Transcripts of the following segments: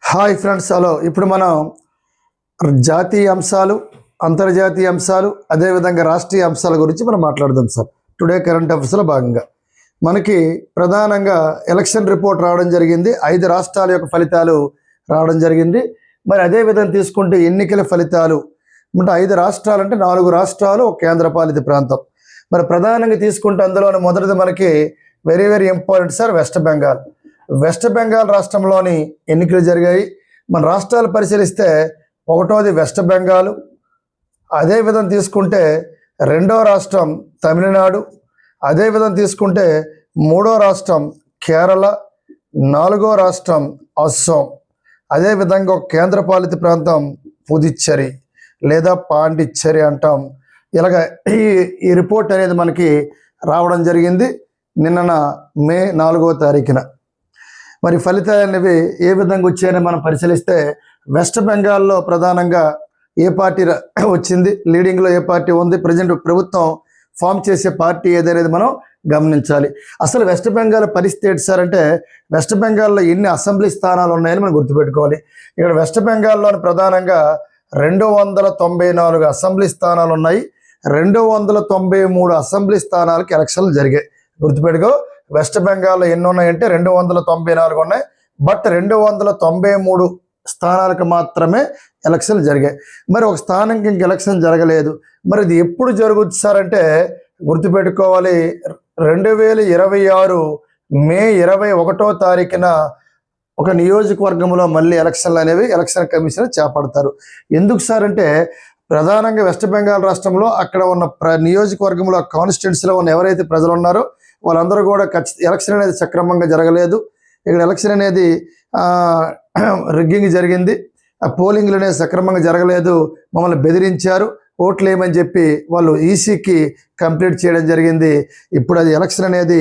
Hi friends, hello. ఇప్పుడు మనం జాతీయ అంశాలు, అంతర్జాతీయ అంశాలు, అదేవిధంగా రాష్ట్రీయ అంశాల గురించి మనం మాట్లాడదాం సార్. టుడే కరెంట్ అఫైర్స్లో భాగంగా మనకి ప్రధానంగా ఎలక్షన్ రిపోర్ట్ రావడం జరిగింది. 5 రాష్ట్రాల యొక్క ఫలితాలు రావడం జరిగింది. మరి అదేవిధంగా తీసుకుంటే ఎన్నికల ఫలితాలు అంటే 5 రాష్ట్రాలు అంటే 4 రాష్ట్రాలు, ఒక కేంద్రపాలిత ప్రాంతం. మరి ప్రధానంగా తీసుకుంటే అందులోని మొదటిది మనకి very very important sir, west Bengal రాష్ట్రంలోని ఎన్నికలు జరిగాయి. మన రాష్ట్రాలు పరిశీలిస్తే ఒకటోది వెస్ట్ బెంగాల్, అదేవిధంగా తీసుకుంటే రెండో రాష్ట్రం తమిళనాడు, అదేవిధంగా తీసుకుంటే మూడో రాష్ట్రం కేరళ, నాలుగో రాష్ట్రం అస్సాం, అదేవిధంగా ఒక కేంద్రపాలిత ప్రాంతం పుదుచ్చేరి లేదా పాండిచ్చేరి అంటాం. ఇలాగ ఈ రిపోర్ట్ అనేది మనకి రావడం జరిగింది నిన్న మే 4వ తారీఖున. మరి ఫలితాలు అనేవి ఏ విధంగా వచ్చాయని మనం పరిశీలిస్తే వెస్ట్ బెంగాల్లో ప్రధానంగా ఏ పార్టీ వచ్చింది, లీడింగ్లో ఏ పార్టీ ఉంది, ప్రజెంట్ ప్రభుత్వం ఫామ్ చేసే పార్టీ ఏదనేది మనం గమనించాలి. అసలు వెస్ట్ బెంగాల్ పరిస్థితి ఏంటి సార్ అంటే, వెస్ట్ బెంగాల్లో ఎన్ని అసెంబ్లీ స్థానాలు ఉన్నాయని మనం గుర్తుపెట్టుకోవాలి. ఇక్కడ వెస్ట్ బెంగాల్లోని ప్రధానంగా 294 అసెంబ్లీ స్థానాలు ఉన్నాయి. 293 అసెంబ్లీ స్థానాలకు ఎలక్షన్లు జరిగాయి. గుర్తుపెట్టుకో, వెస్ట్ బెంగాల్లో ఎన్ని ఉన్నాయంటే 294 ఉన్నాయి. బట్ 293 స్థానాలకు మాత్రమే ఎలక్షన్లు జరిగాయి. మరి ఒక స్థానంకి ఇంక ఎలక్షన్ జరగలేదు. మరి ఇది ఎప్పుడు జరుగుతుంది సార్ అంటే గుర్తుపెట్టుకోవాలి, 2026 మే 21వ తారీఖున ఒక నియోజకవర్గంలో మళ్ళీ ఎలక్షన్లు అనేవి ఎలక్షన్ కమిషన్ చేపడతారు. ఎందుకు సార్ అంటే ప్రధానంగా వెస్ట్ బెంగాల్ రాష్ట్రంలో అక్కడ ఉన్న నియోజకవర్గంలో కాన్స్టిట్యున్సీలో ఉన్న ఎవరైతే ప్రజలు ఉన్నారో వాళ్ళందరూ కూడా ఎలక్షన్ అనేది సక్రమంగా జరగలేదు. ఇక్కడ ఎలక్షన్ అనేది రిగ్గింగ్ జరిగింది. ఆ పోలింగ్లు అనేది సక్రమంగా జరగలేదు, మమ్మల్ని బెదిరించారు, ఓట్లు వేయమని చెప్పి వాళ్ళు ఈసీకి కంప్లీట్ చేయడం జరిగింది. ఇప్పుడు అది ఎలక్షన్ అనేది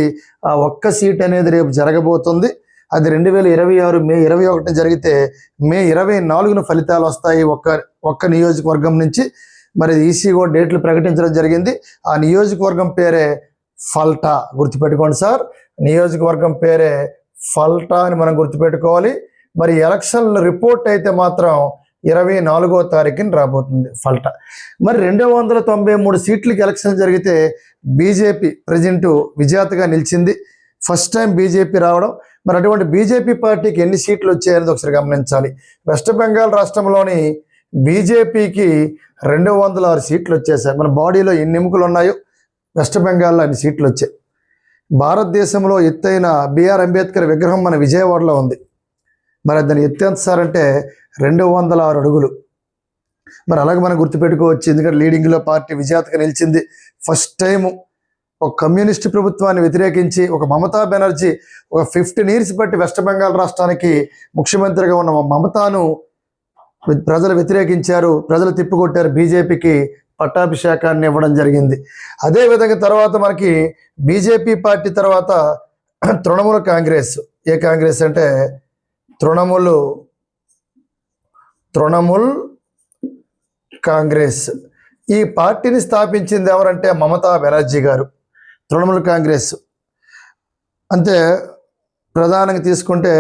ఆ ఒక్క సీట్ అనేది రేపు జరగబోతుంది. అది 2026 మే 21న జరిగితే మే 24న ఫలితాలు వస్తాయి ఒక్క నియోజకవర్గం నుంచి. మరి ఈసీ కూడా డేట్లు ప్రకటించడం జరిగింది. ఆ నియోజకవర్గం పేరే ఫల్టా. గుర్తుపెట్టుకోండి సార్, నియోజకవర్గం పేరే ఫల్టా అని మనం గుర్తుపెట్టుకోవాలి. మరి ఎలక్షన్ రిపోర్ట్ అయితే మాత్రం 24వ తారీఖున రాబోతుంది ఫల్టా. మరి 293 సీట్లకి ఎలక్షన్ జరిగితే బీజేపీ ప్రజెంట్ విజేతగా నిలిచింది. ఫస్ట్ టైం బీజేపీ రావడం. మరి అటువంటి బీజేపీ పార్టీకి ఎన్ని సీట్లు వచ్చాయనేది ఒకసారి గమనించాలి. వెస్ట్ బెంగాల్ రాష్ట్రంలోని బీజేపీకి 206 సీట్లు వచ్చేసాయి. మన బాడీలో ఎన్ని ఎముకలు ఉన్నాయో వెస్ట్ బెంగాల్లో అన్ని సీట్లు వచ్చాయి. భారతదేశంలో ఎత్తైన బిఆర్ అంబేద్కర్ విగ్రహం మన విజయవాడలో ఉంది. మరి దాన్ని ఎత్తు ఎంత సార్ అంటే 206 అడుగులు. మరి అలాగే మనం గుర్తుపెట్టుకోవచ్చు, ఎందుకంటే లీడింగ్లో పార్టీ విజేతగా నిలిచింది. ఫస్ట్ టైము ఒక కమ్యూనిస్ట్ ప్రభుత్వాన్ని వ్యతిరేకించి ఒక మమతా బెనర్జీ ఒక 15 years బట్టి వెస్ట్ బెంగాల్ రాష్ట్రానికి ముఖ్యమంత్రిగా ఉన్న మమతాను ప్రజలు వ్యతిరేకించారు, ప్రజలు తిప్పికొట్టారు, బీజేపీకి పట్టాభిషేకాన్ని ఇవ్వడం జరిగింది. అదేవిధంగా తర్వాత మనకి బీజేపీ పార్టీ తర్వాత తృణమూల్ కాంగ్రెస్. ఏ కాంగ్రెస్ అంటే తృణమూల్ కాంగ్రెస్. ఈ పార్టీని స్థాపించింది ఎవరంటే మమతా బెనర్జీ గారు. తృణమూల్ కాంగ్రెస్ అంతే. ప్రధానంగా తీసుకుంటే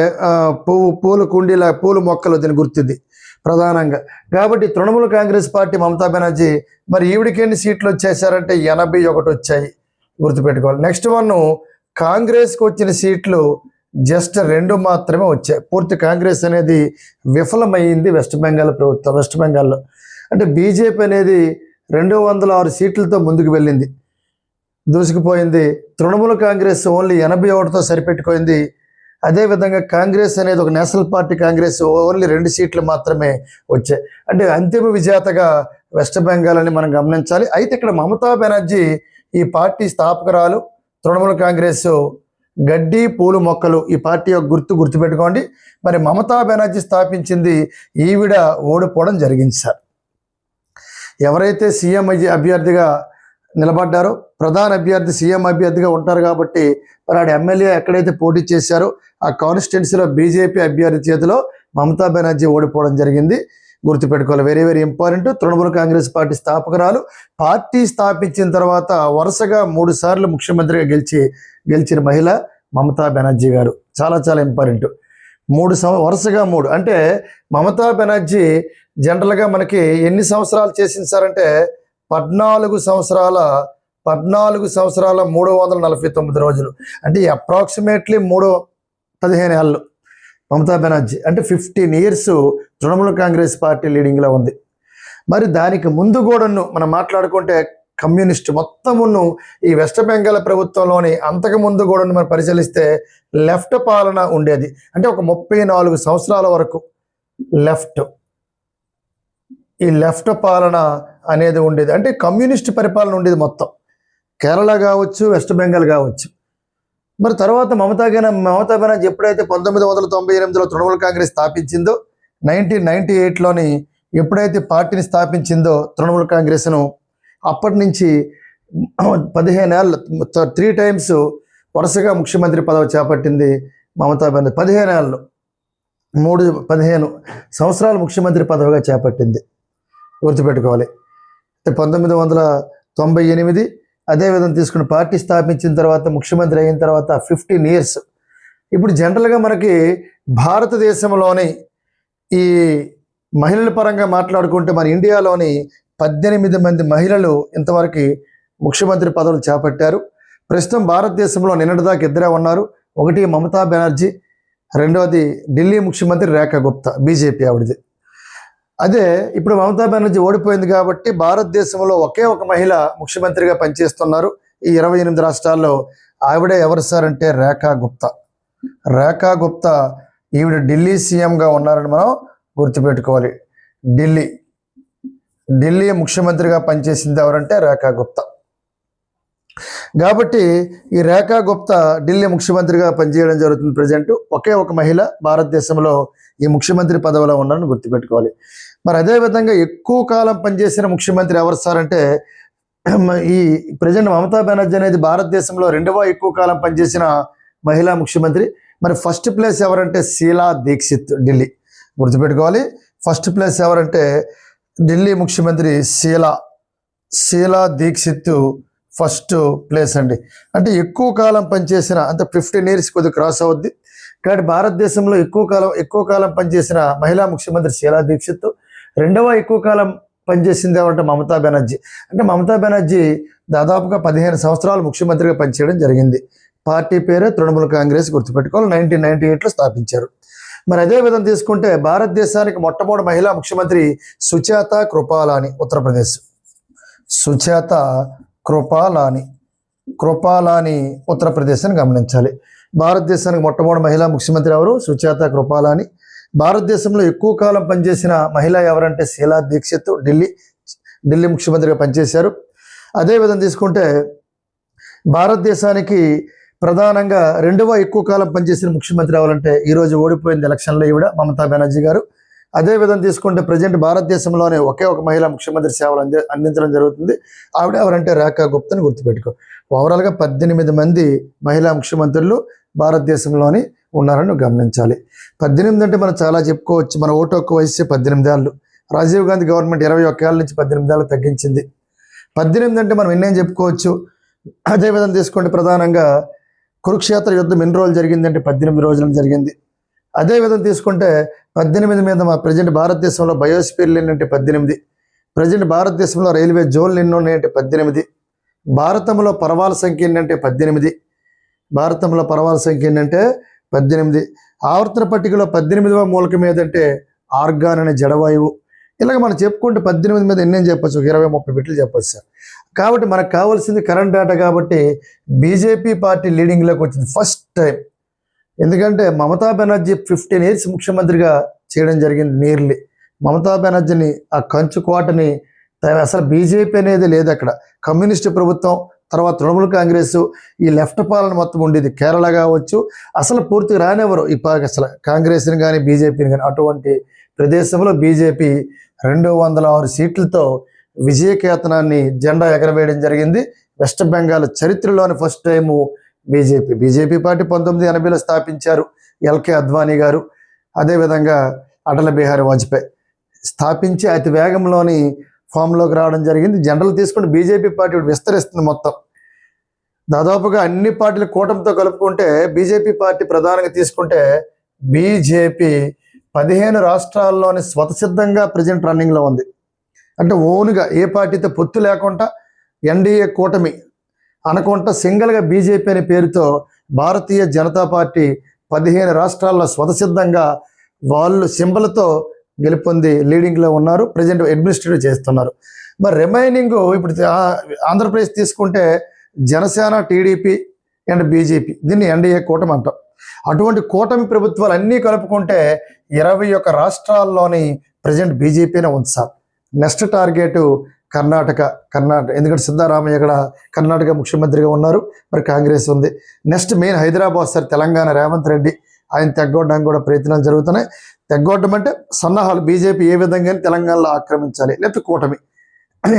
పూల కుండీల పూల మొక్కలు దీని గుర్తుంది ప్రధానంగా. కాబట్టి తృణమూల్ కాంగ్రెస్ పార్టీ మమతా బెనర్జీ. మరి ఈవిడికి ఎన్ని సీట్లు వచ్చేసారంటే 81 వచ్చాయి. గుర్తుపెట్టుకోవాలి. నెక్స్ట్ వన్, కాంగ్రెస్కి వచ్చిన సీట్లు జస్ట్ 2 మాత్రమే వచ్చాయి. పూర్తి కాంగ్రెస్ అనేది విఫలమైంది వెస్ట్ బెంగాల్ ప్రభుత్వం. వెస్ట్ బెంగాల్లో అంటే బీజేపీ అనేది 206 సీట్లతో ముందుకు వెళ్ళింది, దూసుకుపోయింది. తృణమూల్ కాంగ్రెస్ ఓన్లీ 81తో సరిపెట్టుకోయింది. అదేవిధంగా కాంగ్రెస్ అనేది ఒక నేషనల్ పార్టీ కాంగ్రెస్ ఓన్లీ 2 సీట్లు మాత్రమే వచ్చాయి. అంటే అంతిమ విజేతగా వెస్ట్ బెంగాల్ అని మనం గమనించాలి. అయితే ఇక్కడ మమతా బెనర్జీ ఈ పార్టీ స్థాపకురాలు. తృణమూల్ కాంగ్రెస్ గడ్డి పూలు మొక్కలు ఈ పార్టీ యొక్క గుర్తుపెట్టుకోండి. మరి మమతా బెనర్జీ స్థాపించింది, ఈవిడ ఓడిపోవడం జరిగింది సార్. ఎవరైతే సీఎం అభ్యర్థిగా నిలబడ్డారో, ప్రధాన అభ్యర్థి సీఎం అభ్యర్థిగా ఉంటారు కాబట్టి మరి ఆడ ఎమ్మెల్యే ఎక్కడైతే పోటీ చేశారో ఆ కాన్స్టిట్యున్సీలో బీజేపీ అభ్యర్థి చేతిలో మమతా బెనర్జీ ఓడిపోవడం జరిగింది. గుర్తుపెట్టుకోవాలి, very very important. Trinamool Congress party స్థాపకురాలు. పార్టీ స్థాపించిన తర్వాత వరుసగా 3 సార్లు ముఖ్యమంత్రిగా గెలిచిన మహిళ మమతా బెనర్జీ గారు. చాలా చాలా ఇంపార్టెంట్. వరుసగా 3 అంటే మమతా బెనర్జీ జనరల్గా మనకి ఎన్ని సంవత్సరాలు చేసింది సార్ అంటే 14 సంవత్సరాల 349 రోజులు, అంటే అప్రాక్సిమేట్లీ 15 ఏళ్ళు మమతా బెనర్జీ, అంటే 15 ఇయర్స్ తృణమూల్ కాంగ్రెస్ పార్టీ లీడింగ్లో ఉంది. మరి దానికి ముందు కూడాను మనం మాట్లాడుకుంటే కమ్యూనిస్ట్ మొత్తమును ఈ వెస్ట్ బెంగాల్ ప్రభుత్వంలోని అంతకు ముందు కూడా మనం పరిశీలిస్తే లెఫ్ట్ పాలన ఉండేది. అంటే ఒక 34 సంవత్సరాల వరకు ఈ లెఫ్ట్ పాలన అనేది ఉండేది. అంటే కమ్యూనిస్ట్ పరిపాలన ఉండేది మొత్తం, కేరళ కావచ్చు, వెస్ట్ బెంగాల్ కావచ్చు. మరి తర్వాత మమతా బెనర్జీ ఎప్పుడైతే 1998లో తృణమూల్ కాంగ్రెస్ స్థాపించిందో, 1998లోని ఎప్పుడైతే పార్టీని స్థాపించిందో తృణమూల్ కాంగ్రెస్ను, అప్పటి నుంచి 15 ఏళ్ళు 3 టైమ్స్ వరుసగా ముఖ్యమంత్రి పదవి చేపట్టింది మమతా బెనర్జీ. 15 సంవత్సరాలు ముఖ్యమంత్రి పదవిగా చేపట్టింది, గుర్తుపెట్టుకోవాలి. 1998 అదేవిధంగా తీసుకుని పార్టీ స్థాపించిన తర్వాత ముఖ్యమంత్రి అయిన తర్వాత 15 ఇయర్స్. ఇప్పుడు జనరల్గా మనకి భారతదేశంలోని ఈ మహిళల పరంగా మాట్లాడుకుంటే మన ఇండియాలోని 18 మంది మహిళలు ఇంతవరకు ముఖ్యమంత్రి పదవులు చేపట్టారు. ప్రస్తుతం భారతదేశంలో నిన్నటిదాకా ఇద్దరే ఉన్నారు. ఒకటి మమతా బెనర్జీ, రెండవది ఢిల్లీ ముఖ్యమంత్రి రేఖా గుప్తా, బీజేపీ ఆవిడది. అదే ఇప్పుడు మమతా బెనర్జీ ఓడిపోయింది కాబట్టి భారతదేశంలో ఒకే ఒక మహిళ ముఖ్యమంత్రిగా పనిచేస్తున్నారు ఈ 28 రాష్ట్రాల్లో. ఆవిడే ఎవరు సార్ అంటే రేఖా గుప్తా. ఈవిడ ఢిల్లీ సీఎంగా ఉన్నారని మనం గుర్తుపెట్టుకోవాలి. ఢిల్లీ ముఖ్యమంత్రిగా పనిచేసింది ఎవరంటే రేఖా గుప్తా. కాబట్టి ఈ రేఖా గుప్తా ఢిల్లీ ముఖ్యమంత్రిగా పనిచేయడం జరుగుతుంది. ప్రజెంట్ ఒకే ఒక మహిళ భారతదేశంలో ఈ ముఖ్యమంత్రి పదవిలో ఉన్నారని గుర్తుపెట్టుకోవాలి. మరి అదేవిధంగా ఎక్కువ కాలం పనిచేసిన ముఖ్యమంత్రి ఎవరు సార్ అంటే ఈ ప్రజెంట్ మమతా బెనర్జీ అనేది భారతదేశంలో 2వ ఎక్కువ కాలం పనిచేసిన మహిళా ముఖ్యమంత్రి. మరి ఫస్ట్ ప్లేస్ ఎవరంటే షీలా దీక్షిత్, ఢిల్లీ, గుర్తుపెట్టుకోవాలి. ఫస్ట్ ప్లేస్ ఎవరంటే ఢిల్లీ ముఖ్యమంత్రి షీలా దీక్షిత్ ఫస్ట్ ప్లేస్ అండి. అంటే ఎక్కువ కాలం పనిచేసిన, అంటే 15 ఇయర్స్ కొద్దిగా క్రాస్ అవుద్ది. కాబట్టి భారతదేశంలో ఎక్కువ కాలం పనిచేసిన మహిళా ముఖ్యమంత్రి షీలా దీక్షిత్. 2వ ఎక్కువ కాలం పనిచేసింది ఏమంటే మమతా బెనర్జీ. అంటే మమతా బెనర్జీ దాదాపుగా 15 సంవత్సరాలు ముఖ్యమంత్రిగా పనిచేయడం జరిగింది. పార్టీ పేరే తృణమూల్ కాంగ్రెస్, గుర్తుపెట్టుకోవాలి. 1998లో స్థాపించారు. మరి అదే విధంగా తీసుకుంటే భారతదేశానికి మొట్టమొదటి మహిళా ముఖ్యమంత్రి సుచేత కృపాలాని, ఉత్తరప్రదేశ్. సుచేత కృపాలాని ఉత్తరప్రదేశ్ అని గమనించాలి. భారతదేశానికి మొట్టమొదటి మహిళా ముఖ్యమంత్రి ఎవరు? సుచేత కృపాలాని. భారతదేశంలో ఎక్కువ కాలం పనిచేసిన మహిళ ఎవరంటే షీలా దీక్షిత్, ఢిల్లీ ముఖ్యమంత్రిగా పనిచేశారు. అదేవిధంగా తీసుకుంటే భారతదేశానికి ప్రధానంగా 2వ ఎక్కువ కాలం పనిచేసిన ముఖ్యమంత్రి ఎవరంటే ఈరోజు ఓడిపోయింది ఎలక్షన్లో ఈవిడ మమతా బెనర్జీ గారు. అదేవిధంగా తీసుకుంటే ప్రజెంట్ భారతదేశంలోనే ఒకే ఒక మహిళా ముఖ్యమంత్రి సేవలు అందించడం జరుగుతుంది. ఆవిడ ఎవరంటే రేఖా గుప్తాని గుర్తుపెట్టుకో. ఓవరాల్గా 18 మంది మహిళా ముఖ్యమంత్రులు భారతదేశంలోని ఉన్నారని గమనించాలి. 18 అంటే మనం చాలా చెప్పుకోవచ్చు. మన ఓటు హక్కు వయసు 18 ఏళ్ళు. రాజీవ్ గాంధీ గవర్నమెంట్ 21 ఏళ్ళ నుంచి 18 ఏళ్ళు తగ్గించింది. 18 అంటే మనం ఎన్నేం చెప్పుకోవచ్చు. అదేవిధంగా తీసుకుంటే ప్రధానంగా కురుక్షేత్ర యుద్ధం ఎన్ని రోజులు జరిగిందంటే 18 రోజులు జరిగింది. అదేవిధంగా తీసుకుంటే 18 మీద మా ప్రజెంట్ భారతదేశంలో బయోస్పియర్లు ఏంటంటే 18. ప్రజెంట్ భారతదేశంలో రైల్వే జోన్లు ఎన్ని ఉన్నాయంటే 18. భారతంలో పర్వాల సంఖ్య ఏంటంటే 18. ఆవర్తన పట్టికలో 18వ మూలకం ఏదంటే ఆర్గాన్ అనే జడవాయువు. ఇలాగ మనం చెప్పుకుంటే 18 మీద ఎన్నేం చెప్పచ్చు, 20-30 బిట్లు చెప్పచ్చు సార్. కాబట్టి మనకు కావాల్సింది కరెంట్ డేటా. కాబట్టి బీజేపీ పార్టీ లీడింగ్లోకి వచ్చింది ఫస్ట్ టైం. ఎందుకంటే మమతా బెనర్జీ 15 ఇయర్స్ ముఖ్యమంత్రిగా చేయడం జరిగింది. నీర్లీ మమతా బెనర్జీని ఆ కంచు కోటని అసలు బీజేపీ అనేది లేదు అక్కడ. కమ్యూనిస్టు ప్రభుత్వం, తర్వాత తృణమూల్ కాంగ్రెస్, ఈ లెఫ్ట్ పాలన మొత్తం ఉండేది. కేరళ కావచ్చు, అసలు పూర్తిగా రానివ్వరు ఈ అసలు కాంగ్రెస్ని కానీ బీజేపీని కానీ. అటువంటి ప్రదేశంలో బీజేపీ 206 సీట్లతో విజయకేతనాన్ని జెండా ఎగరవేయడం జరిగింది. వెస్ట్ బెంగాల్ చరిత్రలోని ఫస్ట్ టైము బీజేపీ పార్టీ 1980లో స్థాపించారు ఎల్కే అద్వానీ గారు. అదేవిధంగా అటల్ బిహారీ వాజ్పేయి స్థాపించి అతి వేగంలోని ఫామ్లోకి రావడం జరిగింది. జనరల్ తీసుకుంటే బీజేపీ పార్టీ విస్తరిస్తుంది మొత్తం. దాదాపుగా అన్ని పార్టీల కూటమితో కలుపుకుంటే బీజేపీ పార్టీ ప్రధానంగా తీసుకుంటే బీజేపీ 15 రాష్ట్రాల్లోని స్వతసిద్ధంగా ప్రజెంట్ రన్నింగ్లో ఉంది. అంటే ఓన్గా ఏ పార్టీతో పొత్తు లేకుండా ఎన్డీఏ కూటమి అనుకుంటా సింగిల్గా బీజేపీ అనే పేరుతో భారతీయ జనతా పార్టీ 15 రాష్ట్రాల్లో స్వతసిద్ధంగా వాళ్ళు సింబల్తో గెలుపొంది లీడింగ్లో ఉన్నారు. ప్రజెంట్ అడ్మినిస్ట్రేట్ చేస్తున్నారు. మరి రిమైనింగ్ ఇప్పుడు ఆంధ్రప్రదేశ్ తీసుకుంటే జనసేన, టీడీపీ అండ్ బీజేపీ, దీన్ని ఎన్డీఏ కూటమి అంటాం. అటువంటి కూటమి ప్రభుత్వాలు అన్నీ కలుపుకుంటే 21 రాష్ట్రాల్లోని ప్రజెంట్ బీజేపీనే ఉంది సార్. Next target Karnataka. ఎందుకంటే సిద్ధరామయ్య ఇక్కడ కర్ణాటక ముఖ్యమంత్రిగా ఉన్నారు, మరి కాంగ్రెస్ ఉంది. Next main Hyderabad sir, Telangana Revanth Reddy ఆయన తెగ్గొట్టడానికి కూడా ప్రయత్నాలు జరుగుతున్నాయి. తెగ్గొట్టడం అంటే సన్నాహాలు, బీజేపీ ఏ విధంగా తెలంగాణలో ఆక్రమించాలి, లేకపోతే కూటమి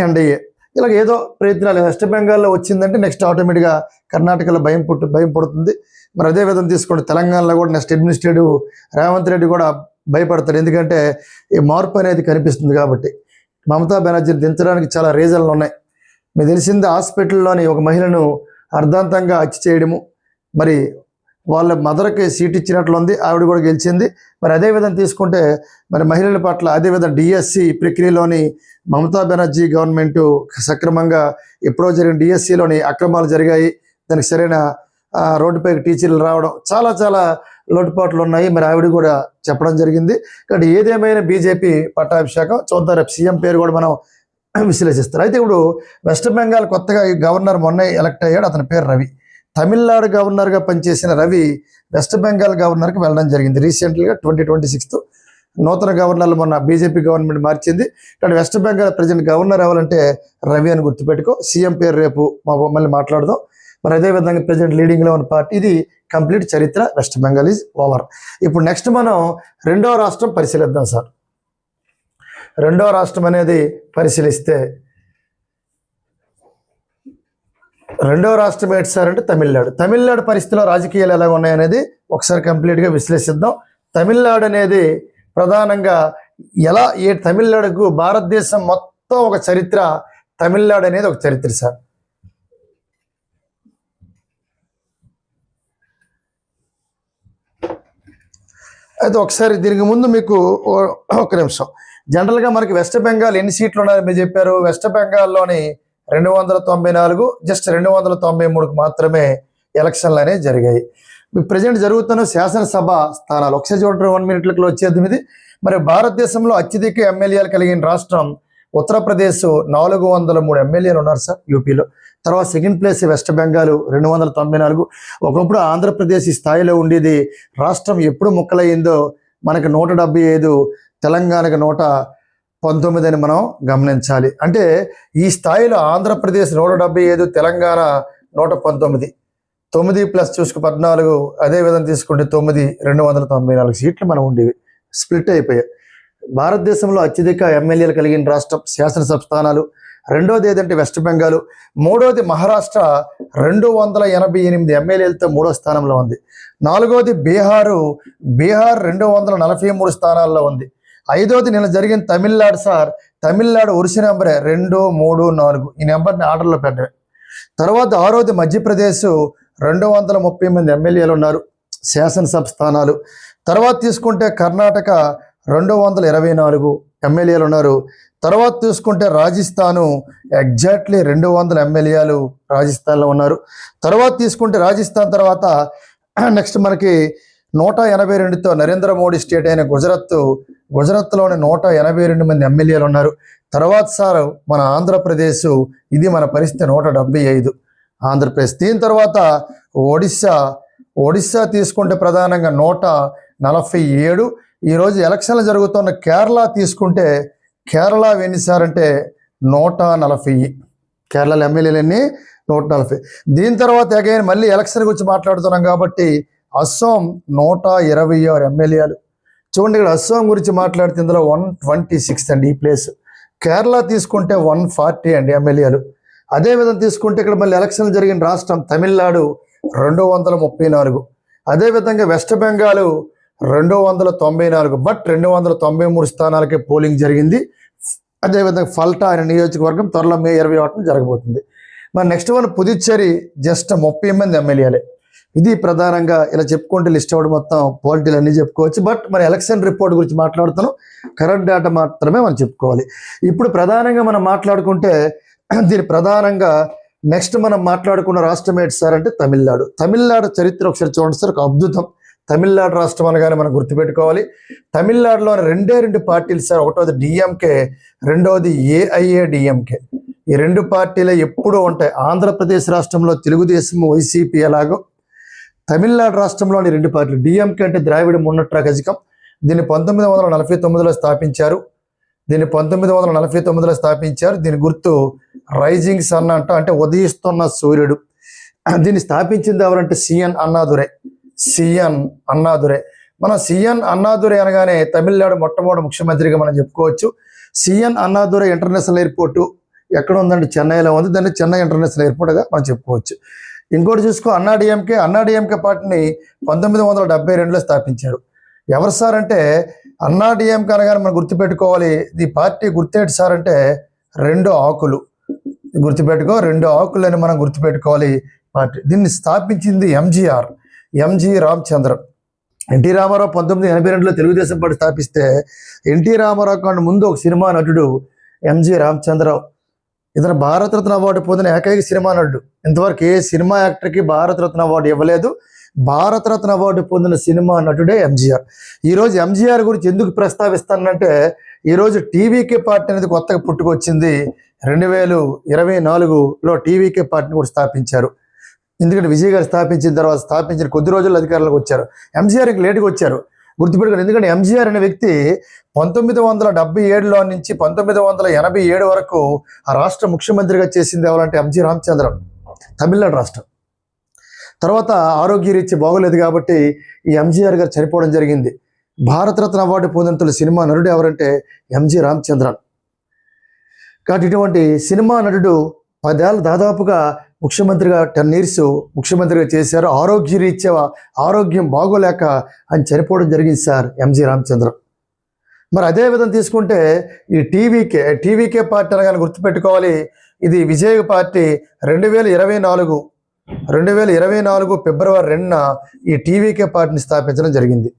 ఎన్డీఏ ఇలాగ ఏదో ప్రయత్నాలు. వెస్ట్ బెంగాల్లో వచ్చిందంటే నెక్స్ట్ ఆటోమేటిక్గా కర్ణాటకలో భయం పుడుతుంది. మరి అదే విధంగా తీసుకోండి తెలంగాణలో కూడా నెక్స్ట్ అడ్మినిస్ట్రేటివ్ రేవంత్ రెడ్డి కూడా భయపడతాడు. ఎందుకంటే ఈ మార్పు అనేది కనిపిస్తుంది కాబట్టి. మమతా బెనర్జీని దించడానికి చాలా రీజన్లు ఉన్నాయి. మీకు తెలిసింది హాస్పిటల్లోని ఒక మహిళను అర్ధాంతంగా హత్య చేయడము, మరి వాళ్ళ మదర్కి సీట్ ఇచ్చినట్లు ఉంది, ఆవిడ కూడా గెలిచింది. మరి అదేవిధంగా తీసుకుంటే మరి మహిళల పట్ల అదేవిధంగా డిఎస్సి ప్రక్రియలోని మమతా బెనర్జీ గవర్నమెంటు సక్రమంగా ఎప్పుడో జరిగిన డిఎస్సిలోని అక్రమాలు జరిగాయి, దానికి సరైన రోడ్డుపైకి టీచర్లు రావడం చాలా చాలా లోటుపాట్లు ఉన్నాయి. మరి ఆవిడ కూడా చెప్పడం జరిగింది. కాబట్టి ఏదేమైనా బీజేపీ పట్టాభిషేకం చూద్దాం. రేపు సీఎం పేరు కూడా మనం విశ్లేషిస్తారు. అయితే ఇప్పుడు వెస్ట్ బెంగాల్ కొత్తగా గవర్నర్ మొన్న ఎలక్ట్ అయ్యాడు, అతని పేరు రవి. తమిళనాడు గవర్నర్గా పనిచేసిన రవి వెస్ట్ బెంగాల్ గవర్నర్కి వెళ్ళడం జరిగింది రీసెంట్గా 2026. నూతన గవర్నర్లు మొన్న బీజేపీ గవర్నమెంట్ మార్చింది. కానీ వెస్ట్ బెంగాల్ ప్రజెంట్ గవర్నర్ అవ్వాలంటే రవి అని గుర్తుపెట్టుకో. సీఎం పేరు రేపు మళ్ళీ మాట్లాడదాం. మరి అదేవిధంగా ప్రజెంట్ లీడింగ్లో ఉన్న పార్టీ. ఇది కంప్లీట్ చరిత్ర. West Bengal is over. ఇప్పుడు నెక్స్ట్ మనం రెండవ రాష్ట్రం పరిశీలిద్దాం సార్. రెండవ రాష్ట్రం అనేది పరిశీలిస్తే రెండవ రాష్ట్రం ఏంటి సార్ అంటే తమిళనాడు. తమిళనాడు పరిస్థితిలో రాజకీయాలు ఎలా ఉన్నాయనేది ఒకసారి కంప్లీట్గా విశ్లేషిద్దాం. తమిళనాడు అనేది ప్రధానంగా తమిళనాడుకు భారతదేశం మొత్తం ఒక చరిత్ర, తమిళనాడు అనేది ఒక చరిత్ర సార్. అయితే ఒకసారి దీనికి ముందు మీకు ఒక నిమిషం, జనరల్గా మనకి వెస్ట్ బెంగాల్ ఎన్ని సీట్లు ఉన్నాయని మీరు చెప్పారు. వెస్ట్ బెంగాల్లోని 294, జస్ట్ 293కు మాత్రమే ఎలక్షన్లు అనేవి జరిగాయి. ప్రజెంట్ జరుగుతున్న శాసనసభ స్థానాలు ఒకసారి చూడండి, 1 మినిట్లలో వచ్చేది ఇది. మరి భారతదేశంలో అత్యధిక ఎమ్మెల్యేలు కలిగిన రాష్ట్రం ఉత్తరప్రదేశ్, 403 ఎమ్మెల్యేలు ఉన్నారు సార్ యూపీలో. తర్వాత సెకండ్ ప్లేస్ వెస్ట్ బెంగాల్ 294. ఒకప్పుడు ఆంధ్రప్రదేశ్ ఈ స్థాయిలో ఉండేది. రాష్ట్రం ఎప్పుడు ముక్కలయ్యిందో మనకు 175, తెలంగాణకు 119 అని మనం గమనించాలి. అంటే ఈ స్థాయిలో ఆంధ్రప్రదేశ్ 175, తెలంగాణ 119, 9 ప్లస్ చూసుకు 14, అదేవిధంగా తీసుకుంటే 9, 294 సీట్లు మనం ఉండేవి. స్ప్లిట్ అయిపోయాయి. భారతదేశంలో అత్యధిక ఎమ్మెల్యేలు కలిగిన రాష్ట్రం, శాసనసభ స్థానాలు. రెండోది ఏదంటే వెస్ట్ బెంగాల్. మూడోది మహారాష్ట్ర 288 ఎమ్మెల్యేలతో 3వ స్థానంలో ఉంది. నాలుగోది బీహార్ 243 స్థానాల్లో ఉంది. ఐదోది నిన్న జరిగిన తమిళనాడు సార్. తమిళనాడు వరుస నెంబరే 2, 3, 4 ఈ నెంబర్ని ఆర్డర్లో పెట్టడమే. తర్వాత ఆరోది మధ్యప్రదేశ్ 230 ఎమ్మెల్యేలు ఉన్నారు, శాసనసభ స్థానాలు. తర్వాత తీసుకుంటే కర్ణాటక 224 ఎమ్మెల్యేలు ఉన్నారు. తర్వాత చూసుకుంటే రాజస్థాను ఎగ్జాక్ట్లీ 200 ఎమ్మెల్యేలు రాజస్థాన్లో ఉన్నారు. తర్వాత తీసుకుంటే రాజస్థాన్ తర్వాత నెక్స్ట్ మనకి 182తో నరేంద్ర మోడీ స్టేట్ అయిన గుజరాత్లోని 182 ఎమ్మెల్యేలు ఉన్నారు. తర్వాత సార్ మన ఆంధ్రప్రదేశ్, ఇది మన పరిస్థితి 175 ఆంధ్రప్రదేశ్. దీని తర్వాత ఒడిస్సా తీసుకుంటే ప్రధానంగా 147. ఈరోజు ఎలక్షన్లు జరుగుతున్న కేరళ తీసుకుంటే కేరళ ఎన్నిసారంటే 140. కేరళలో ఎమ్మెల్యేలు ఎన్ని 140. దీని తర్వాత అగైన్ మళ్ళీ ఎలక్షన్ గురించి మాట్లాడుతున్నాం కాబట్టి అస్సాం 126 ఎమ్మెల్యేలు. చూడండి ఇక్కడ అస్సాం గురించి మాట్లాడితే ఇందులో 126 అండి ఈ ప్లేస్. కేరళ తీసుకుంటే 140 అండి ఎమ్మెల్యేలు. అదేవిధంగా తీసుకుంటే ఇక్కడ మళ్ళీ ఎలక్షన్లు జరిగిన రాష్ట్రం తమిళనాడు 234. అదేవిధంగా వెస్ట్ బెంగాల్ 294, బట్ 293 స్థానాలకే పోలింగ్ జరిగింది. అదేవిధంగా ఫల్టా అనే నియోజకవర్గం త్వరలో May 21 జరగబోతుంది. మరి నెక్స్ట్ వన్ పుదుచ్చేరి, జస్ట్ 30 ఎమ్మెల్యేలే. ఇది ప్రధానంగా ఇలా చెప్పుకుంటే లిస్ట్ అవ్వడం మొత్తం పాలిటీలు అన్నీ చెప్పుకోవచ్చు. బట్ మన ఎలక్షన్ రిపోర్ట్ గురించి మాట్లాడుతాను, కరెంట్ డేటా మాత్రమే మనం చెప్పుకోవాలి. ఇప్పుడు ప్రధానంగా మనం మాట్లాడుకుంటే దీని ప్రధానంగా నెక్స్ట్ మనం మాట్లాడుకున్న రాష్ట్రం ఏంటి సార్ అంటే తమిళనాడు. తమిళనాడు చరిత్ర ఒకసారి చూడండి సార్, ఒక అద్భుతం. తమిళనాడు రాష్ట్రం అనగానే మనం గుర్తుపెట్టుకోవాలి, తమిళనాడులోని రెండు పార్టీలు సార్. ఒకటోది డిఎంకే, రెండవది ఏఐఏడిఎంకే. ఈ రెండు పార్టీలే ఎప్పుడూ ఉంటాయి. ఆంధ్రప్రదేశ్ రాష్ట్రంలో తెలుగుదేశం వైసీపీ ఎలాగో తమిళనాడు రాష్ట్రంలోని రెండు పార్టీలు. డిఎంకే అంటే ద్రావిడ మున్నట్ర కజకం. దీన్ని 1949లో స్థాపించారు. దీని గుర్తు రైజింగ్ సన్ అంటే ఉదయిస్తున్న సూర్యుడు. దీన్ని స్థాపించింది ఎవరంటే సిఎన్ అన్నాదురై. మనం సిఎన్ అన్నాదురై అనగానే తమిళనాడు మొట్టమొదటి ముఖ్యమంత్రిగా మనం చెప్పుకోవచ్చు. సిఎన్ అన్నాదురై ఇంటర్నేషనల్ ఎయిర్పోర్టు ఎక్కడ ఉందండి? చెన్నైలో ఉంది. దాన్ని చెన్నై ఇంటర్నేషనల్ ఎయిర్పోర్ట్గా మనం చెప్పుకోవచ్చు. ఇంకోటి చూసుకో, అన్నాడీఎంకే పార్టీని 1972లో స్థాపించారు. ఎవరు సార్ అంటే అన్నాడీఎంకే అనగానే మనం గుర్తుపెట్టుకోవాలి, ఈ పార్టీ గుర్తేంటి సార్ అంటే రెండు ఆకులు. రెండు ఆకులని మనం గుర్తుపెట్టుకోవాలి పార్టీ. దీన్ని స్థాపించింది ఎంజి రామచంద్రన్. ఎన్టీ రామారావు 1982లో తెలుగుదేశం పార్టీ స్థాపిస్తే ఎన్టీ రామారావు కన్నా ముందు ఒక సినిమా నటుడు ఎంజి రామచంద్రరావు. ఇతను భారతరత్న అవార్డు పొందిన ఏకైక సినిమా నటుడు. ఇంతవరకు ఏ సినిమా యాక్టర్కి భారతరత్న అవార్డు ఇవ్వలేదు. భారతరత్న అవార్డు పొందిన సినిమా నటుడే ఎంజీఆర్. ఈరోజు ఎంజీఆర్ గురించి ఎందుకు ప్రస్తావిస్తానంటే, ఈరోజు టీవీకే పార్టీ అనేది కొత్తగా పుట్టుకొచ్చింది. 2024లో టీవీకే పార్టీని కూడా స్థాపించారు. ఎందుకంటే విజయ్ గారు స్థాపించిన కొద్ది రోజుల్లో అధికారంలోకి వచ్చారు. ఎంజీఆర్ ఇంక లేటుగా వచ్చారు, గుర్తుపెట్టుకోండి. ఎందుకంటే ఎంజీఆర్ అనే వ్యక్తి 1977లో నుంచి 1987 వరకు ఆ రాష్ట్ర ముఖ్యమంత్రిగా చేసింది ఎవరంటే ఎంజి రామచంద్రన్, తమిళనాడు రాష్ట్రం. తర్వాత ఆరోగ్య రీత్యా బాగోలేదు కాబట్టి ఈ ఎంజీఆర్ గారు చనిపోవడం జరిగింది. భారతరత్న అవార్డు పొందిన సినిమా నటుడు ఎవరంటే ఎంజి రామచంద్రన్. కాబట్టి ఇటువంటి సినిమా నటుడు 10 ఏళ్ళు దాదాపుగా ముఖ్యమంత్రిగా 10 years ముఖ్యమంత్రిగా చేశారు. ఆరోగ్య రీత్యా ఆరోగ్యం బాగోలేక ఆయన చనిపోవడం జరిగింది సార్ ఎంజి రామచంద్రన్. మరి అదే విధంగా తీసుకుంటే ఈ టీవీకే పార్టీ అనగానే గుర్తుపెట్టుకోవాలి, ఇది విజయ్ పార్టీ 2024 ఫిబ్రవరి 2న ఈ టీవీకే పార్టీని స్థాపించడం జరిగింది.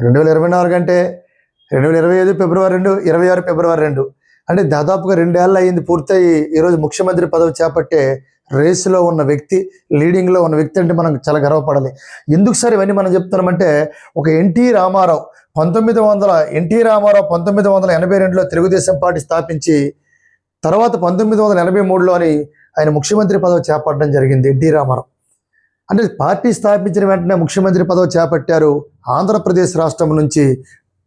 2024 అంటే 2025 ఫిబ్రవరి 2, 26 ఫిబ్రవరి 2 అంటే దాదాపుగా 2 ఏళ్ళు అయ్యింది పూర్తయి. ఈరోజు ముఖ్యమంత్రి పదవి చేపట్టే రేసులో ఉన్న వ్యక్తి, లీడింగ్లో ఉన్న వ్యక్తి అంటే మనం చాలా గర్వపడాలి. ఎందుకు సార్ ఇవన్నీ మనం చెప్తున్నామంటే, ఒక ఎన్టీ రామారావు 1982లో తెలుగుదేశం పార్టీ స్థాపించి తర్వాత 1983లోని ఆయన ముఖ్యమంత్రి పదవి చేపట్టడం జరిగింది. ఎన్టీ రామారావు అంటే పార్టీ స్థాపించిన వెంటనే ముఖ్యమంత్రి పదవి చేపట్టారు. ఆంధ్రప్రదేశ్ రాష్ట్రం నుంచి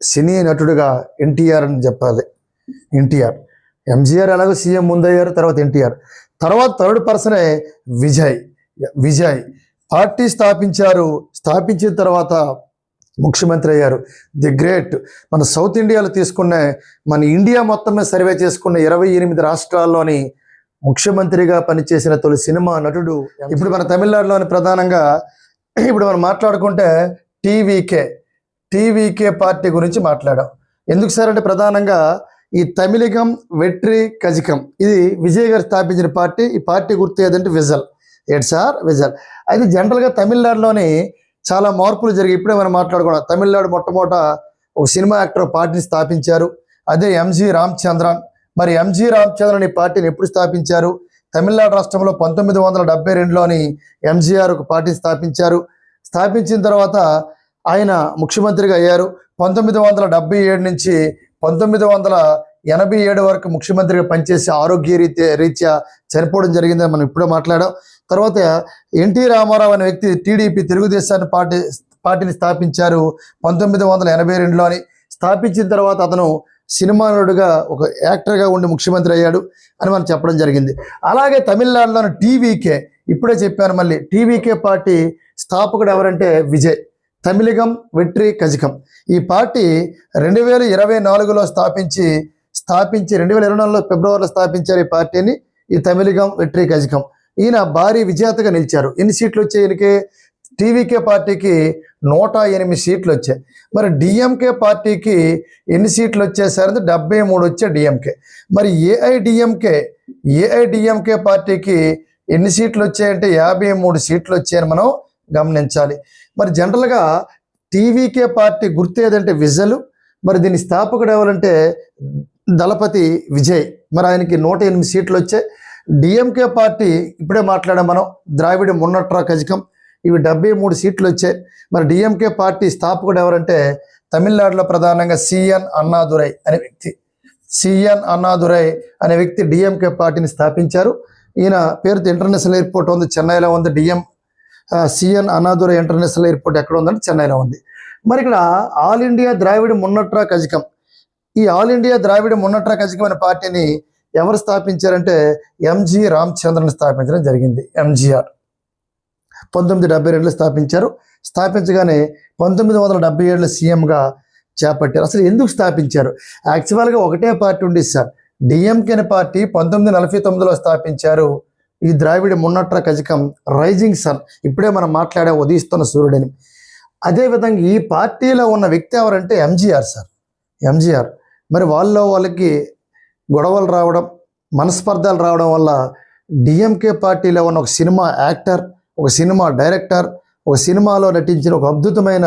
సినీ నటుడుగా ఎన్టీఆర్ అని చెప్పాలి. ఎంజీఆర్ ఎలాగో సీఎం ముందయ్యారు, తర్వాత ఎన్టీఆర్, తర్వాత థర్డ్ పర్సనే విజయ్ పార్టీ స్థాపించిన తర్వాత ముఖ్యమంత్రి అయ్యారు. The great. మన సౌత్ ఇండియాలో తీసుకున్న, మన ఇండియా మొత్తం మీద సర్వే చేసుకున్న 28 రాష్ట్రాల్లోని ముఖ్యమంత్రిగా పనిచేసిన తొలి సినిమా నటుడు. ఇప్పుడు మన తమిళనాడులోని ప్రధానంగా ఇప్పుడు మనం మాట్లాడుకుంటే టీవీకే పార్టీ గురించి మాట్లాడాం. ఎందుకు సార్ అంటే ప్రధానంగా ఈ తమిళిగం వెట్రి కజకం ఇది విజయ్ గారు స్థాపించిన పార్టీ. ఈ పార్టీ గుర్తు ఏదంటే విజల్. అయితే జనరల్గా తమిళనాడులోని చాలా మార్పులు జరిగి ఇప్పుడే మనం మాట్లాడుకున్నాం. తమిళనాడు మొట్టమొదట ఒక సినిమా యాక్టర్ పార్టీని స్థాపించారు, అదే ఎంజి రామచంద్రన్. మరి ఎంజి రామచంద్రన్ ఈ పార్టీని ఎప్పుడు స్థాపించారు? తమిళనాడు రాష్ట్రంలో 1972లోని ఎంజీఆర్ ఒక పార్టీని స్థాపించిన తర్వాత ఆయన ముఖ్యమంత్రిగా అయ్యారు. 1977 నుంచి 1987 వరకు ముఖ్యమంత్రిగా పనిచేసి ఆరోగ్య రీత్యా చనిపోవడం జరిగిందని మనం ఇప్పుడే మాట్లాడాం. తర్వాత ఎన్టీ రామారావు అనే వ్యక్తి టీడీపీ తెలుగుదేశాన్ని పార్టీని స్థాపించారు 1982లోని. స్థాపించిన తర్వాత అతను సినిమా నటుడుగా ఒక యాక్టర్గా ఉండి ముఖ్యమంత్రి అయ్యాడు అని మనం చెప్పడం జరిగింది. అలాగే తమిళనాడులోని టీవీకే, ఇప్పుడే చెప్పాను మళ్ళీ, టీవీకే పార్టీ స్థాపకుడు ఎవరంటే విజయ్. తమిళిగం వెట్రి కజకం ఈ పార్టీ 2024లో స్థాపించి 2024లో ఫిబ్రవరిలో స్థాపించారు ఈ పార్టీని. ఈ తమిళిగం వెట్రి కజకం ఈయన భారీ విజేతగా నిలిచారు. ఎన్ని సీట్లు వచ్చాయి ఈయనకి? టీవీకే పార్టీకి 108 సీట్లు వచ్చాయి. మరి డిఎంకే పార్టీకి ఎన్ని సీట్లు వచ్చేసారంటే 73 వచ్చాయి డిఎంకే. మరి ఏఐడిఎంకే పార్టీకి ఎన్ని సీట్లు వచ్చాయంటే 53 సీట్లు వచ్చాయని మనం గమనించాలి. మరి జనరల్గా టీవీకే పార్టీ గుర్తు ఏదంటే విజలు. మరి దీని స్థాపకుడు ఎవరంటే దళపతి విజయ్. మరి ఆయనకి 108 సీట్లు వచ్చాయి. డిఎంకే పార్టీ ఇప్పుడే మాట్లాడాం మనం, ద్రావిడ మున్నట్రా కజకం, ఇవి 73 సీట్లు వచ్చాయి. మరి డిఎంకే పార్టీ స్థాపకుడు ఎవరంటే తమిళనాడులో ప్రధానంగా సిఎన్ అన్నాదురై అనే వ్యక్తి. సిఎన్ అన్నాదురై అనే వ్యక్తి డిఎంకే పార్టీని స్థాపించారు. ఈయన పేరుతో ఇంటర్నేషనల్ ఎయిర్పోర్ట్ ఉంది, చెన్నైలో ఉంది. సిఎన్ అన్నాదురై ఇంటర్నేషనల్ ఎయిర్పోర్ట్ ఎక్కడ ఉందంటే చెన్నైలో ఉంది. మరి ఇక్కడ ఆల్ ఇండియా ద్రావిడ మున్నట్రా కజకం, ఈ ఆల్ ఇండియా ద్రావిడ మున్నట్రా కజకం అనే పార్టీని ఎవరు స్థాపించారంటే ఎంజి రామచంద్రన్ స్థాపించడం జరిగింది. ఎంజిఆర్ 1972లో స్థాపించారు. స్థాపించగానే 1977లో సీఎంగా చేపట్టారు. అసలు ఎందుకు స్థాపించారు? యాక్చువల్గా ఒకటే పార్టీ ఉండేది సార్, డిఎంకే అనే పార్టీ 1949లో స్థాపించారు. ఈ ద్రావిడ మున్నట్రా కజకం రైజింగ్ సన్, ఇప్పుడే మనం మాట్లాడే ఉదయిస్తున్న సూర్యుడని. అదేవిధంగా ఈ పార్టీలో ఉన్న వ్యక్తి ఎవరంటే ఎంజిఆర్ సార్, ఎంజిఆర్. మరి వాళ్ళకి గొడవలు రావడం, మనస్పర్ధలు రావడం వల్ల డిఎంకే పార్టీలో ఉన్న ఒక సినిమా యాక్టర్, ఒక సినిమా డైరెక్టర్, ఒక సినిమాలో నటించిన ఒక అద్భుతమైన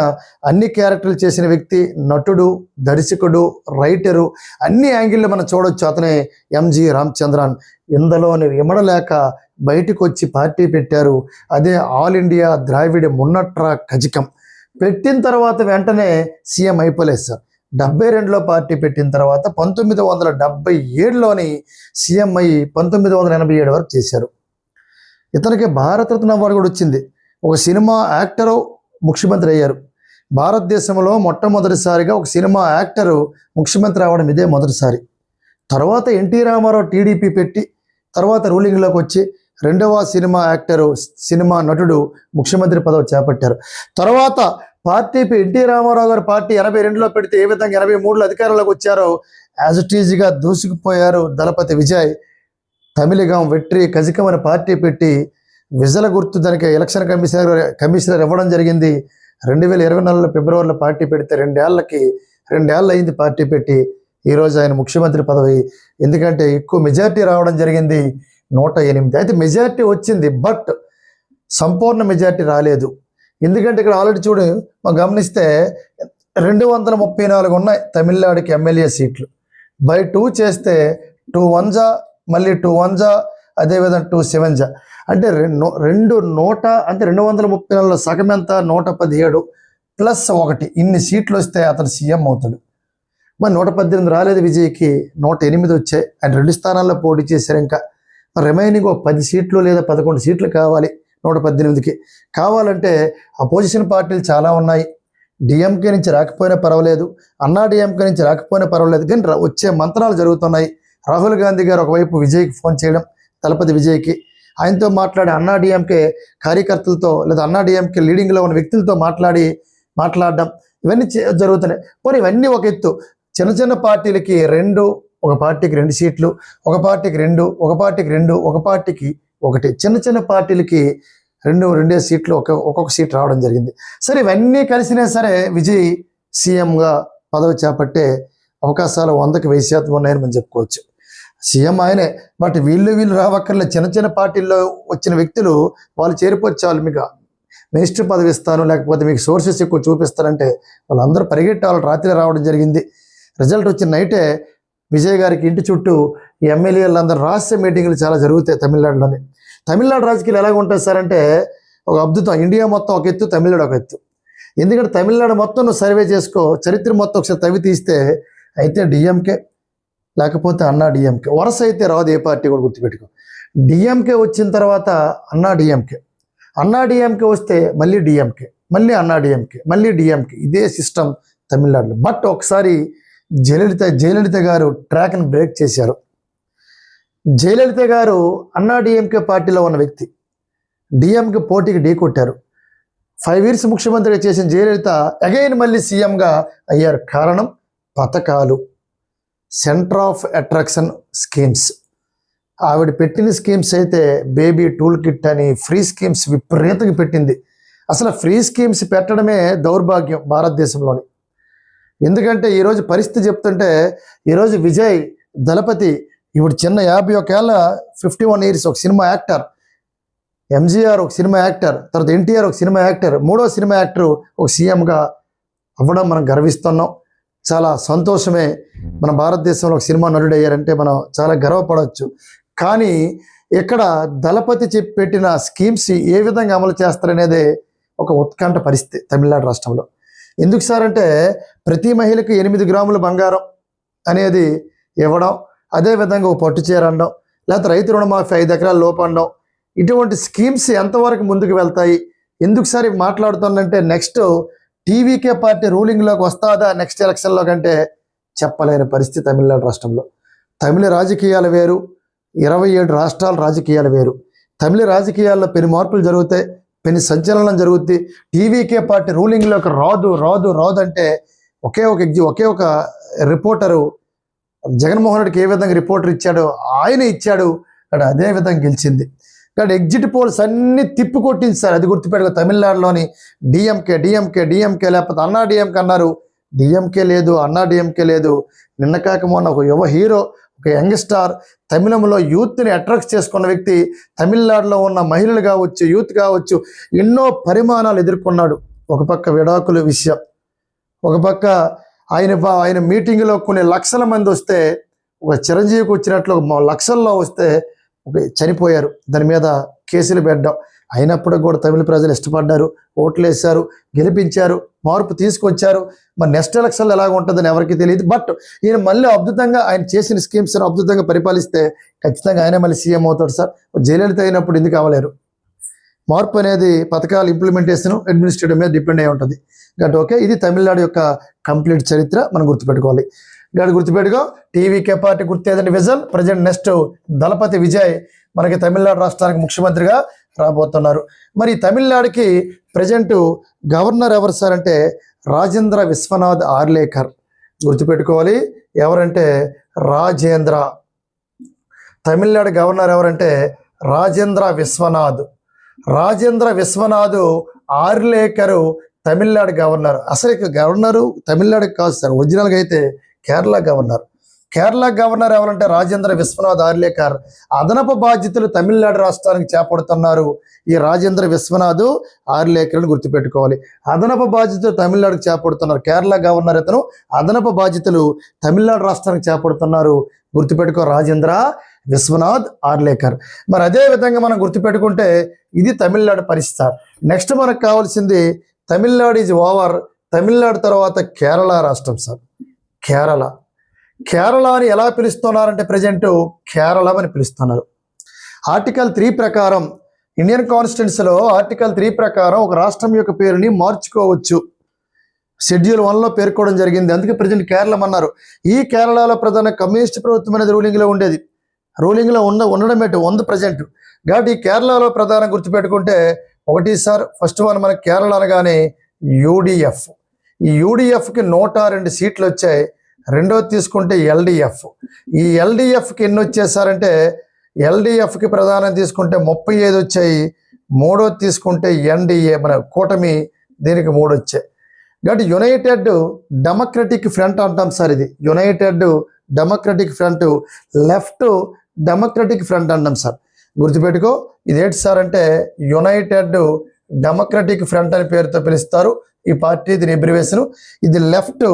అన్ని క్యారెక్టర్లు చేసిన వ్యక్తి, నటుడు, దర్శకుడు, రైటరు, అన్ని యాంగిల్లో మనం చూడొచ్చు, అతనే ఎంజి రామచంద్రన్. ఇందులోని విమడలేక బయటకు వచ్చి పార్టీ పెట్టారు. అదే ఆల్ ఇండియా ద్రావిడ మున్నట్రా కజకం. పెట్టిన తర్వాత వెంటనే సీఎం అయిపోలేదు సార్. 72లో పార్టీ పెట్టిన తర్వాత 1977లోని సీఎం అయ్యి 1987 వరకు చేశారు. ఇతనికి భారతరత్న అవార్డు కూడా వచ్చింది. ఒక సినిమా యాక్టరు ముఖ్యమంత్రి అయ్యారు. భారతదేశంలో మొట్టమొదటిసారిగా ఒక సినిమా యాక్టరు ముఖ్యమంత్రి అవ్వడం ఇదే మొదటిసారి. తర్వాత ఎన్టీ రామారావు టీడీపీ పెట్టి తర్వాత రూలింగ్లోకి వచ్చి రెండవ సినిమా యాక్టరు, సినిమా నటుడు ముఖ్యమంత్రి పదవి చేపట్టారు. తర్వాత పార్టీ ఎన్టీ రామారావు గారు పార్టీ 82లో పెడితే ఏ విధంగా 83లో అధికారంలోకి వచ్చారో యాజ్ ఇట్ ఈజ్గా దూసుకుపోయారు దళపతి విజయ్. తమిళగం వెట్రి కజకం అనే పార్టీ పెట్టి విజల గుర్తు దానికి ఎలక్షన్ కమిషనర్ ఇవ్వడం జరిగింది. 2024 ఫిబ్రవరిలో పార్టీ పెడితే రెండేళ్ళు అయింది పార్టీ పెట్టి. ఈరోజు ఆయన ముఖ్యమంత్రి పదవి. ఎందుకంటే ఎక్కువ మెజార్టీ రావడం జరిగింది, 108. అయితే మెజార్టీ వచ్చింది, బట్ సంపూర్ణ మెజార్టీ రాలేదు. ఎందుకంటే ఇక్కడ ఆల్రెడీ చూడు, మనం గమనిస్తే 234 ఉన్నాయి తమిళనాడుకి ఎమ్మెల్యే సీట్లు. బై 2 చేస్తే 2 1 జా, మళ్ళీ 2 1 జా, అదేవిధంగా 2 7 జా, అంటే 234లో సగం ఎంత, 117 ప్లస్ 1, ఇన్ని సీట్లు వస్తే అతను సీఎం అవుతాడు. మరి 118 రాలేదు విజయ్కి, 108 వచ్చాయి. ఆయన 2 స్థానాల్లో పోటీ చేశారు. ఇంకా రిమైనింగ్ 10 సీట్లు లేదా 11 సీట్లు కావాలి 118కి. కావాలంటే అపోజిషన్ పార్టీలు చాలా ఉన్నాయి. డిఎంకే నుంచి రాకపోయినా పర్వాలేదు, అన్నా డిఎంకే నుంచి రాకపోయినా పర్వాలేదు, కానీ వచ్చే మంత్రాలు జరుగుతున్నాయి. రాహుల్ గాంధీ గారు ఒకవైపు విజయ్కి ఫోన్ చేయడం, దళపతి విజయ్కి, ఆయనతో మాట్లాడి అన్నా డిఎంకే కార్యకర్తలతో లేదా అన్నా డిఎంకే లీడింగ్లో ఉన్న వ్యక్తులతో మాట్లాడడం, ఇవన్నీ జరుగుతున్నాయి. పోనీ ఇవన్నీ ఒక ఎత్తు. చిన్న చిన్న పార్టీలకి ఒక పార్టీకి 2 సీట్లు, ఒక పార్టీకి 2, ఒక పార్టీకి 2, ఒక పార్టీకి 1. చిన్న చిన్న పార్టీలకి 2 సీట్లు, ఒక్కొక్క సీట్ రావడం జరిగింది. సరే, ఇవన్నీ కలిసినా సరే విజయ్ సీఎంగా పదవి చేపట్టే అవకాశాలు 100కి 1000% ఉన్నాయని మనం చెప్పుకోవచ్చు. సీఎం ఆయనే, బట్ వీళ్ళు రావక్కర్లేదు. చిన్న చిన్న పార్టీల్లో వచ్చిన వ్యక్తులు వాళ్ళు చేరిపోవచ్చు, మీకు మినిస్టర్ పదవి ఇస్తాను, లేకపోతే మీకు సోర్సెస్ ఎక్కువ చూపిస్తారంటే వాళ్ళందరూ పరిగెట్టాలి. రాత్రి రావడం జరిగింది. రిజల్ట్ వచ్చిన నైటే విజయ్ గారికి ఇంటి చుట్టూ ఈ ఎమ్మెల్యేలందరూ రహస్య మీటింగ్లు చాలా జరుగుతాయి తమిళనాడులోని. తమిళనాడు రాజకీయాలు ఎలాగ ఉంటుంది సార్ అంటే ఒక అద్భుతం. ఇండియా మొత్తం ఒక ఎత్తు, తమిళనాడు ఒక ఎత్తు. ఎందుకంటే తమిళనాడు మొత్తం నువ్వు సర్వే చేసుకో, చరిత్ర మొత్తం ఒకసారి తవ్వి తీస్తే అయితే డిఎంకే లేకపోతే అన్నా డిఎంకే, వరుస అయితే రాదు ఏ పార్టీ కూడా గుర్తుపెట్టుకో. డిఎంకే వచ్చిన తర్వాత అన్నా డిఎంకే వస్తే మళ్ళీ డిఎంకే, మళ్ళీ అన్నా డిఎంకే, మళ్ళీ డిఎంకే, ఇదే సిస్టమ్ తమిళనాడులో. బట్ ఒకసారి జయలలిత గారు ట్రాక్ని బ్రేక్ చేశారు. జయలలిత గారు అన్నా డిఎంకే పార్టీలో ఉన్న వ్యక్తి, డిఎంకే పోటీకి ఢీకొట్టారు. 5 years ముఖ్యమంత్రిగా చేసిన జయలలిత అగైన్ మళ్ళీ సీఎంగా అయ్యారు. కారణం పథకాలు, సెంటర్ ఆఫ్ అట్రాక్షన్ స్కీమ్స్. ఆవిడ పెట్టిన స్కీమ్స్ అయితే బేబీ టూల్ కిట్ అని ఫ్రీ స్కీమ్స్ విపరీతంగా పెట్టింది. అసలు ఫ్రీ స్కీమ్స్ పెట్టడమే దౌర్భాగ్యం భారతదేశంలోని. ఎందుకంటే ఈరోజు పరిస్థితి చెప్తుంటే, ఈరోజు విజయ్ దళపతి ఇప్పుడు చిన్న 51 ఏళ్ళ 51 years ఒక సినిమా యాక్టర్, ఎంజీఆర్ ఒక సినిమా యాక్టర్, తర్వాత ఎన్టీఆర్ ఒక సినిమా యాక్టర్, మూడో సినిమా యాక్టర్ ఒక సీఎంగా అవ్వడం మనం గర్విస్తున్నాం. చాలా సంతోషమే. మన భారతదేశంలో ఒక సినిమా నటుడు అయ్యారంటే మనం చాలా గర్వపడవచ్చు. కానీ ఇక్కడ దళపతి పెట్టిన స్కీమ్స్ ఏ విధంగా అమలు చేస్తారనేదే ఒక ఉత్కంఠ పరిస్థితి తమిళనాడు రాష్ట్రంలో. ఎందుకు సార్ అంటే ప్రతి మహిళకి 8 గ్రాముల బంగారం అనేది ఇవ్వడం, అదేవిధంగా ఒక పట్టు చీర అనడం, లేకపోతే రైతు రుణమాఫీ 5 ఎకరాల లోపు అనడం, ఇటువంటి స్కీమ్స్ ఎంతవరకు ముందుకు వెళ్తాయి? ఎందుకు సార్ మాట్లాడుతుందంటే నెక్స్ట్ టీవీకే పార్టీ రూలింగ్లోకి వస్తుందా నెక్స్ట్ ఎలక్షన్లో కంటే చెప్పలేని పరిస్థితి తమిళనాడు రాష్ట్రంలో. తమిళ రాజకీయాలు వేరు, 27 రాష్ట్రాల రాజకీయాలు వేరు. తమిళ రాజకీయాల్లో పెను మార్పులు జరుగుతాయి, పెను సంచలనం జరుగుద్ది. టీవీకే పార్టీ రూలింగ్లోకి రాదు అంటే ఒకే ఒక రిపోర్టరు జగన్మోహన్ రెడ్డికి ఏ విధంగా రిపోర్టర్ ఇచ్చాడో ఆయన ఇచ్చాడు, అక్కడ అదే విధంగా గెలిచింది. ఇక్కడ ఎగ్జిట్ పోల్స్ అన్ని తిప్పి కొట్టింది సార్. అది గుర్తుపెట్టుకో. తమిళనాడులోని డిఎంకే లేకపోతే అన్నా డిఎంకే అన్నారు, డిఎంకే లేదు, అన్నా డిఎంకే లేదు. నిన్న కాక మొన్న ఒక యువ హీరో, ఒక యంగ్ స్టార్, తమిళంలో యూత్ని అట్రాక్ట్ చేసుకున్న వ్యక్తి, తమిళనాడులో ఉన్న మహిళలు కావచ్చు, యూత్ కావచ్చు, ఎన్నో పరిమాణాలు ఎదుర్కొన్నాడు. ఒక పక్క విడాకుల విషయం, ఒక పక్క ఆయన మీటింగ్లో కొన్ని లక్షల మంది వస్తే, ఒక చిరంజీవికి వచ్చినట్లు లక్షల్లో వస్తే చనిపోయారు. దాని మీద కేసులు పెట్టడం. అయినప్పటికీ కూడా తమిళ ప్రజలు ఇష్టపడ్డారు, ఓట్లు వేశారు, గెలిపించారు, మార్పు తీసుకొచ్చారు. మరి నెక్స్ట్ ఎలక్షన్లో ఎలాగ ఉంటుందని ఎవరికి తెలియదు. బట్ ఈయన మళ్ళీ అద్భుతంగా ఆయన చేసిన స్కీమ్స్ అద్భుతంగా పరిపాలిస్తే ఖచ్చితంగా ఆయనే మళ్ళీ సీఎం అవుతాడు సార్. జయలలిత అయినప్పుడు ఎందుకు అవ్వలేరు? మార్పు అనేది పథకాలు ఇంప్లిమెంటేషన్ అడ్మినిస్ట్రేటివ్ మీద డిపెండ్ అయి ఉంటుంది. కాబట్టి ఓకే, ఇది తమిళనాడు యొక్క కంప్లీట్ చరిత్ర మనం గుర్తుపెట్టుకోవాలి. గాడి గుర్తుపెట్టుకో. టీవీకే పార్టీ గుర్తేదండి vision. Present next Thalapathy Vijay మనకి తమిళనాడు రాష్ట్రానికి ముఖ్యమంత్రిగా రాబోతున్నారు. మరి తమిళనాడుకి ప్రజెంట్ గవర్నర్ ఎవరు సార్ అంటే రాజేంద్ర విశ్వనాథ్ ఆర్లేకర్. గుర్తుపెట్టుకోవాలి. ఎవరంటే రాజేంద్ర. తమిళనాడు గవర్నర్ ఎవరంటే రాజేంద్ర విశ్వనాథ్ ఆర్లేకరు తమిళనాడు గవర్నర్. అసలు గవర్నరు తమిళనాడుకి కాదు సార్, ఒరిజినల్గా అయితే కేరళ గవర్నర్ ఎవరంటే రాజేంద్ర విశ్వనాథ్ ఆర్లేకర్. అదనపు బాధ్యతలు తమిళనాడు రాష్ట్రానికి చేపడుతున్నారు ఈ రాజేంద్ర విశ్వనాథ్ ఆర్లేకర్ని గుర్తుపెట్టుకోవాలి. అదనపు బాధ్యతలు తమిళనాడుకి చేపడుతున్నారు. కేరళ గవర్నర్ ఇతను, అదనపు బాధ్యతలు తమిళనాడు రాష్ట్రానికి చేపడుతున్నారు. గుర్తుపెట్టుకో, రాజేంద్ర విశ్వనాథ్ ఆర్లేకర్. మరి అదే విధంగా మనం గుర్తుపెట్టుకుంటే ఇది తమిళనాడు పరిస్థితి. నెక్స్ట్ మనకు కావాల్సింది తమిళనాడు ఈజ్ ఓవర్. తమిళనాడు తర్వాత కేరళ రాష్ట్రం సార్. కేరళని ఎలా పిలుస్తున్నారంటే ప్రజెంట్ కేరళ అని పిలుస్తున్నారు. ఆర్టికల్ 3 ప్రకారం, ఇండియన్ కాన్స్టిట్యూషన్లో ఆర్టికల్ 3 ప్రకారం ఒక రాష్ట్రం యొక్క పేరుని మార్చుకోవచ్చు. షెడ్యూల్ 1లో పేర్కోవడం జరిగింది. అందుకే ప్రజెంట్ కేరళ అన్నారు. ఈ కేరళలో ప్రధాన కమ్యూనిస్ట్ ప్రభుత్వం అనేది రూలింగ్లో ఉండడం ఉంది ప్రజెంట్. కాబట్టి ఈ కేరళలో ప్రధాన గుర్తుపెట్టుకుంటే ఒకటి సార్, ఫస్ట్ వన్ మనకి కేరళ అనగానే యూడిఎఫ్. ఈ యూడిఎఫ్కి 102 సీట్లు వచ్చాయి. రెండోది తీసుకుంటే ఎల్డిఎఫ్. ఈ ఎల్డిఎఫ్కి ఎన్ని వచ్చేసారంటే ఎల్డిఎఫ్కి ప్రధానం తీసుకుంటే 35 వచ్చాయి. మూడోది తీసుకుంటే ఎన్డిఏ మన కూటమి, దీనికి 3 వచ్చాయి. కాబట్టి యునైటెడ్ డెమోక్రటిక్ ఫ్రంట్ అంటాం సార్. ఇది United democratic front, left democratic front అంటాం సార్. గుర్తుపెట్టుకో. ఇది ఏంటి సార్ అంటే యునైటెడ్ డెమోక్రటిక్ ఫ్రంట్ అని పేరుతో పిలుస్తారు ఈ పార్టీ. దీని అబ్రివేషన్ ఇది లెఫ్ట్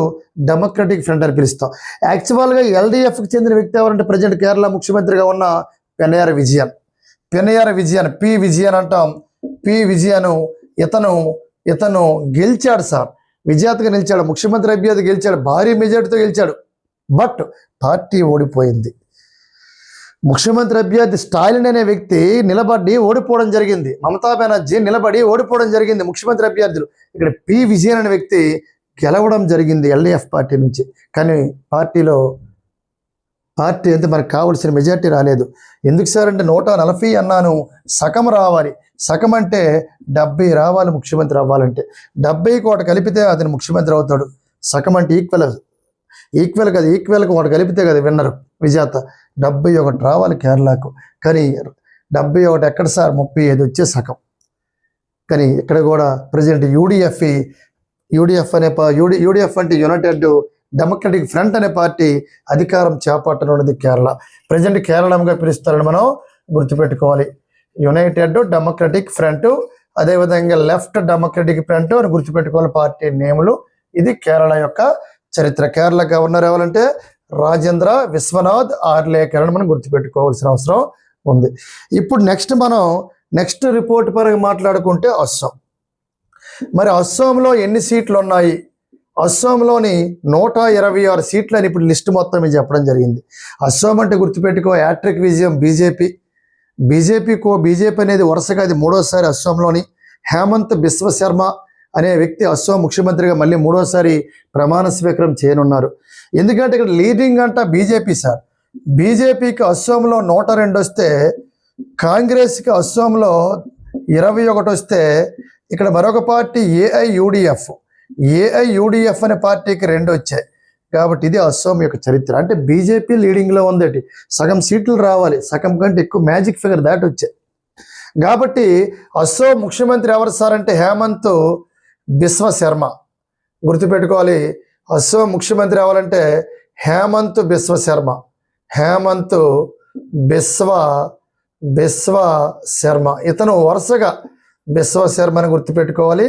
డెమోక్రటిక్ ఫ్రంట్ అని పిలుస్తాం. యాక్చువల్గా ఎల్డిఎఫ్కి చెందిన వ్యక్తి ఎవరంటే ప్రజెంట్ కేరళ ముఖ్యమంత్రిగా ఉన్న పెనయార విజయన్, పి విజయన్ అంటాం. పి విజయన్ ఇతను గెలిచాడు సార్, విజేతగా నిలిచాడు, ముఖ్యమంత్రి అభ్యర్థి గెలిచాడు, భారీ మెజార్టీతో గెలిచాడు. బట్ పార్టీ ఓడిపోయింది. ముఖ్యమంత్రి అభ్యర్థి స్టాలిన్ అనే వ్యక్తి నిలబడి ఓడిపోవడం జరిగింది. మమతా బెనర్జీ నిలబడి ఓడిపోవడం జరిగింది ముఖ్యమంత్రి అభ్యర్థులు. ఇక్కడ పి విజయన్ అనే వ్యక్తి గెలవడం జరిగింది ఎల్డిఎఫ్ పార్టీ నుంచి. కానీ పార్టీ అంటే మనకు కావాల్సిన మెజార్టీ రాలేదు. ఎందుకు సార్ అంటే 140 అన్నాను, సగం రావాలి. సగం అంటే 70 రావాలి ముఖ్యమంత్రి అవ్వాలంటే. 70కి ఒకటి కలిపితే అతను ముఖ్యమంత్రి అవుతాడు. సగం అంటే ఈక్వల్కి ఒకటి కలిపితే కదా విన్నరు, విజేత. 71 రావాలి కేరళకు. కానీ 71 ఎక్కడ సార్, 35 వచ్చే సగం. కానీ ఇక్కడ కూడా ప్రజెంట్ యూడిఎఫ్ అంటే యునైటెడ్ డెమోక్రటిక్ ఫ్రంట్ అనే పార్టీ అధికారం చేపట్టనున్నది కేరళ. ప్రజెంట్ కేరళంగా పిలుస్తారని మనం గుర్తుపెట్టుకోవాలి. యునైటెడ్ డెమోక్రటిక్ ఫ్రంట్, అదేవిధంగా లెఫ్ట్ డెమోక్రటిక్ ఫ్రంట్ అని గుర్తుపెట్టుకోవాలి పార్టీ నేములు. ఇది కేరళ యొక్క చరిత్ర. కేరళ గవర్నర్ ఎవరంటే రాజేంద్ర విశ్వనాథ్ ఆర్లేకర్ అని మనం గుర్తుపెట్టుకోవాల్సిన అవసరం ఉంది. ఇప్పుడు నెక్స్ట్ రిపోర్ట్ పరంగా మాట్లాడుకుంటే అస్సాం. మరి అస్సాంలో ఎన్ని సీట్లు ఉన్నాయి? అస్సాంలోని 126 సీట్లు అని ఇప్పుడు లిస్ట్ మొత్తం మీద చెప్పడం జరిగింది. అస్సాం అంటే గుర్తుపెట్టుకో హ్యాట్రిక్ విజయం బీజేపీ అనేది వరుసగా అది 3వసారి అస్సాంలోని. హేమంత్ బిశ్వ శర్మ అనే వ్యక్తి అస్సాం ముఖ్యమంత్రిగా మళ్ళీ 3వసారి ప్రమాణ స్వీకారం చేయనున్నారు. ఎందుకంటే ఇక్కడ లీడింగ్ అంట బీజేపీ సార్. బీజేపీకి అస్సాంలో 102 వస్తే, కాంగ్రెస్కి అస్సాంలో 21 వస్తే, ఇక్కడ మరొక పార్టీ ఏఐయుడిఎఫ్ అనే పార్టీకి 2 వచ్చాయి. కాబట్టి ఇది అస్సాం యొక్క చరిత్ర. అంటే బీజేపీ లీడింగ్లో ఉందటి. సగం సీట్లు రావాలి, సగం కంటే ఎక్కువ మ్యాజిక్ ఫిగర్ దాటి వచ్చాయి. కాబట్టి అస్సాం ముఖ్యమంత్రి ఎవరు సార్ అంటే హేమంత్ బిశ్వ శర్మ. గుర్తుపెట్టుకోవాలి, అస్సాం ముఖ్యమంత్రి ఎవరంటే హేమంత్ బిశ్వ శర్మ. ఇతను వరుసగా బిశ్వ శర్మని గుర్తుపెట్టుకోవాలి.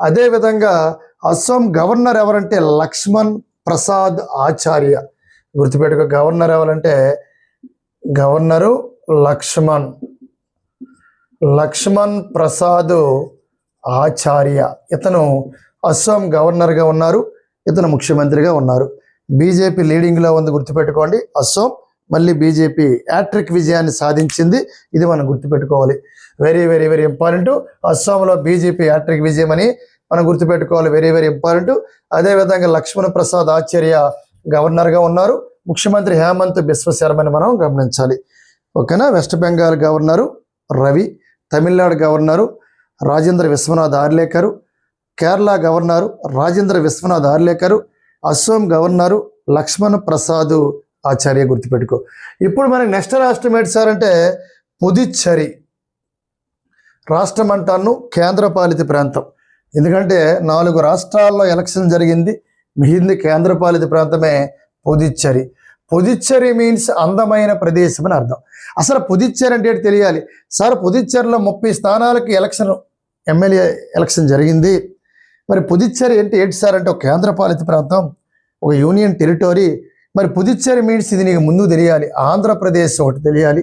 అదేవిధంగా అస్సాం గవర్నర్ ఎవరంటే లక్ష్మణ్ ప్రసాద్ ఆచార్య. గుర్తుపెట్టుకో, గవర్నర్ ఎవరంటే గవర్నరు లక్ష్మణ్ ప్రసాద్ ఆచార్య. ఇతను అస్సాం గవర్నర్గా ఉన్నారు, ఇతను ముఖ్యమంత్రిగా ఉన్నారు. బీజేపీ లీడింగ్లో ఉంది, గుర్తుపెట్టుకోండి. అస్సాం మళ్ళీ బీజేపీ హ్యాట్రిక్ విజయాన్ని సాధించింది. ఇది మనం గుర్తుపెట్టుకోవాలి. Very very very important. అస్సాంలో బీజేపీ హ్యాట్రిక్ విజయం అని మనం గుర్తుపెట్టుకోవాలి. Very very important. అదేవిధంగా లక్ష్మణ్ ప్రసాద్ ఆచార్య గవర్నర్గా ఉన్నారు, ముఖ్యమంత్రి హేమంత్ బిశ్వ శర్మని మనం గమనించాలి. ఓకేనా. West Bengal governor Ravi, Tamil Nadu governor Rajendra Vishwanath Arlekar, Kerala governor Rajendra Vishwanath Arlekar, Assam governor Lakshman Prasad Acharya. గుర్తుపెట్టుకో. ఇప్పుడు మనకి నెక్స్ట్ రాష్ట్రం ఏంటి సార్ అంటే పుదుచ్చేరి. రాష్ట్రం అంటాను కేంద్రపాలిత ప్రాంతం. ఎందుకంటే 4 రాష్ట్రాల్లో ఎలక్షన్ జరిగింది, మిగిలింది కేంద్రపాలిత ప్రాంతమే పుదుచ్చేరి. పుదుచ్చేరి మీన్స్ అందమైన ప్రదేశం అని అర్థం. అసలు పుదుచ్చేరి అంటే ఏంటి తెలియాలి సార్. పుదుచ్చేరిలో 30 స్థానాలకి ఎమ్మెల్యే ఎలక్షన్ జరిగింది. మరి పుదుచ్చేరి ఏంటి సార్ అంటే ఒక కేంద్రపాలిత ప్రాంతం, ఒక యూనియన్ టెరిటరీ. మరి పుదుచ్చేరి మీన్స్ ఇది నీకు ముందు తెలియాలి. ఆంధ్రప్రదేశ్ ఒకటి తెలియాలి,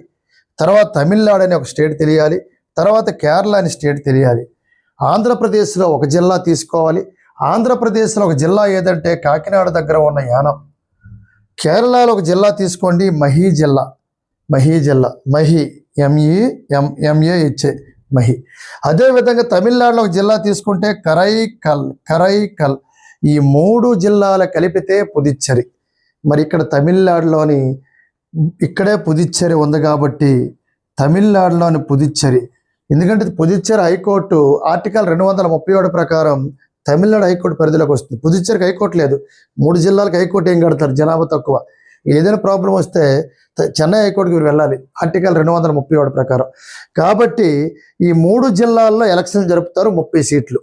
తర్వాత తమిళనాడు అనే ఒక స్టేట్ తెలియాలి, తర్వాత కేరళ అనే స్టేట్ తెలియాలి. ఆంధ్రప్రదేశ్లో ఒక జిల్లా తీసుకోవాలి. ఆంధ్రప్రదేశ్లో ఒక జిల్లా ఏదంటే కాకినాడ దగ్గర ఉన్న యానం. కేరళలో ఒక జిల్లా తీసుకోండి, మహి జిల్లా. ME మహి. అదేవిధంగా తమిళనాడులో ఒక జిల్లా తీసుకుంటే కరైకల్. ఈ 3 జిల్లాలు కలిపితే పుదుచ్చేరి. మరి ఇక్కడ తమిళనాడులోని ఇక్కడే పుదుచ్చేరి ఉంది కాబట్టి తమిళనాడులోని పుదుచ్చేరి. ఎందుకంటే పుదుచ్చేరి హైకోర్టు ఆర్టికల్ 237 ప్రకారం తమిళనాడు హైకోర్టు పరిధిలోకి వస్తుంది. పుదుచ్చేరికి హైకోర్టు లేదు. 3 జిల్లాలకు హైకోర్టు ఏం కడతారు, జనాభా తక్కువ. ఏదైనా ప్రాబ్లం వస్తే చెన్నై హైకోర్టుకి మీరు వెళ్ళాలి ఆర్టికల్ 237 ప్రకారం. కాబట్టి ఈ 3 జిల్లాల్లో ఎలక్షన్ జరుపుతారు, 30 సీట్లు.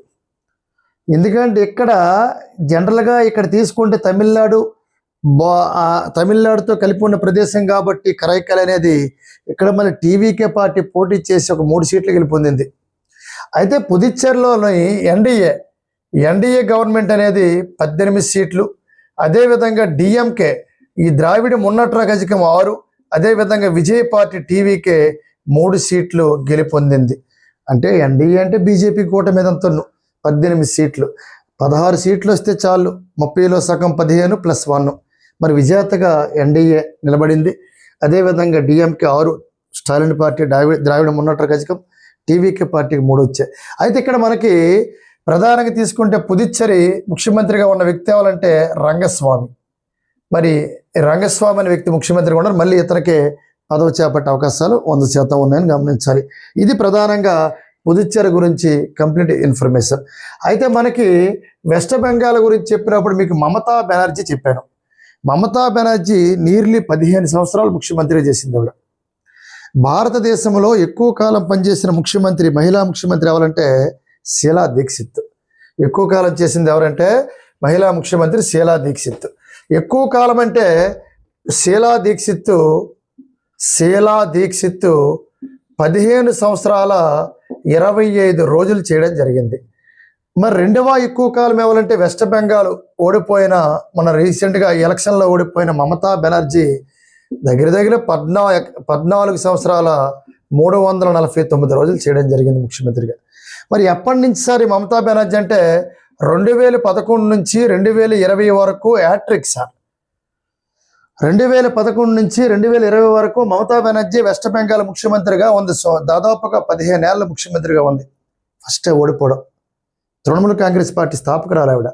ఎందుకంటే ఇక్కడ జనరల్గా ఇక్కడ తీసుకుంటే తమిళనాడుతో కలిపి ఉన్న ప్రదేశం కాబట్టి కరైకల్ అనేది ఇక్కడ మళ్ళీ టీవీకే పార్టీ పోటీ చేసి ఒక 3 సీట్లు గెలుపొందింది. అయితే పుదుచ్చేరిలోని ఎన్డీఏ గవర్నమెంట్ అనేది 18 సీట్లు. అదేవిధంగా డిఎంకే ఈ ద్రావిడ మున్నట్ర కజకం 6, అదేవిధంగా విజయ్ పార్టీ టీవీకే 3 సీట్లు గెలుపొందింది. అంటే ఎన్డీఏ అంటే బీజేపీ కూటమి మీద 18 సీట్లు. 16 సీట్లు వస్తే చాలు, 30లో సగం 15 + 1. మరి విజేతగా ఎన్డీఏ నిలబడింది. అదేవిధంగా డిఎంకే 6, స్టాలిన్ పార్టీ ద్రావిడ మున్నట్ర కజకం, టీవీకే పార్టీకి 3 వచ్చాయి. అయితే ఇక్కడ మనకి ప్రధానంగా తీసుకుంటే పుదుచ్చేరి ముఖ్యమంత్రిగా ఉన్న వ్యక్తి ఎవరంటే రంగస్వామి. మరి రంగస్వామి అనే వ్యక్తి ముఖ్యమంత్రిగా ఉన్నారు. మళ్ళీ ఇతనికి పదవి చేపట్టే అవకాశాలు 100% ఉన్నాయని గమనించాలి. ఇది ప్రధానంగా పుదుచ్చేరి గురించి కంప్లీట్ ఇన్ఫర్మేషన్. అయితే మనకి వెస్ట్ బెంగాల్ గురించి చెప్పినప్పుడు మీకు మమతా బెనర్జీ చెప్పాను. మమతా బెనర్జీ నీర్లీ 15 సంవత్సరాలు ముఖ్యమంత్రిగా చేసింది. ఆవిడ భారతదేశంలో ఎక్కువ కాలం పనిచేసిన మహిళా ముఖ్యమంత్రి ఎవరంటే షీలా దీక్షిత్. ఎక్కువ కాలం చేసింది ఎవరంటే మహిళా ముఖ్యమంత్రి షీలా దీక్షిత్. ఎక్కువ కాలం అంటే షీలా దీక్షిత్ 15 సంవత్సరాల 25 రోజులు చేయడం జరిగింది. మరి రెండవ ఎక్కువ కాలం ఎవరంటే వెస్ట్ బెంగాల్ ఓడిపోయిన మన రీసెంట్గా ఎలక్షన్లో ఓడిపోయిన మమతా బెనర్జీ దగ్గర దగ్గర 14 సంవత్సరాల 349 రోజులు చేయడం జరిగింది ముఖ్యమంత్రిగా. మరి ఎప్పటి నుంచి సార్ ఈ మమతా బెనర్జీ అంటే 2011 నుంచి 2020 వరకు హ్యాట్రిక్ సార్. 2011 నుంచి 2020 వరకు మమతా బెనర్జీ వెస్ట్ బెంగాల్ ముఖ్యమంత్రిగా ఉంది. దాదాపుగా 15 ఏళ్ళ ముఖ్యమంత్రిగా ఉంది. ఫస్ట్ ఓడిపోవడం. తృణమూల్ కాంగ్రెస్ పార్టీ స్థాపకురాలు ఆవిడ.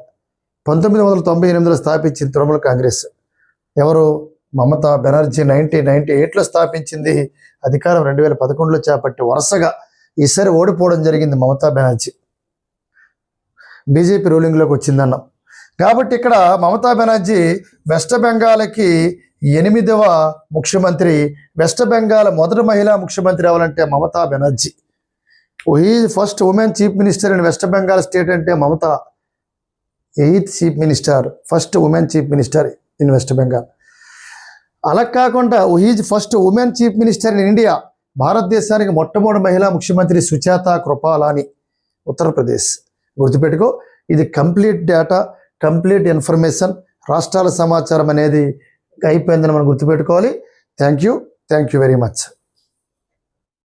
1998లో స్థాపించింది తృణమూల్ కాంగ్రెస్. ఎవరు? మమతా బెనర్జీ 1998లో స్థాపించింది. అధికారం 2011లో చేపట్టి వరుసగా ఈసారి ఓడిపోవడం జరిగింది మమతా బెనర్జీ. బీజేపీ రూలింగ్లోకి వచ్చిందన్నాం కాబట్టి ఇక్కడ మమతా బెనర్జీ వెస్ట్ బెంగాల్కి 8వ ముఖ్యమంత్రి. వెస్ట్ బెంగాల్ మొదటి మహిళా ముఖ్యమంత్రి ఎవరంటే Mamata Banerjee. Is first women chief minister in West Bengal state అంటే Mamata. 8th chief minister, first women chief minister in West Bengal. అలా కాకుండా is first women chief minister in India. భారతదేశానికి మొట్టమొదటి మహిళా ముఖ్యమంత్రి సుజాత కృపాలాని, ఉత్తరప్రదేశ్. గుర్తుపెట్టుకో, ఇది కంప్లీట్ డేటా, కంప్లీట్ ఇన్ఫర్మేషన్, రాష్ట్రాల సమాచారం అనేది అయిపోయిందని మనం గుర్తుపెట్టుకోవాలి. Thank you very much.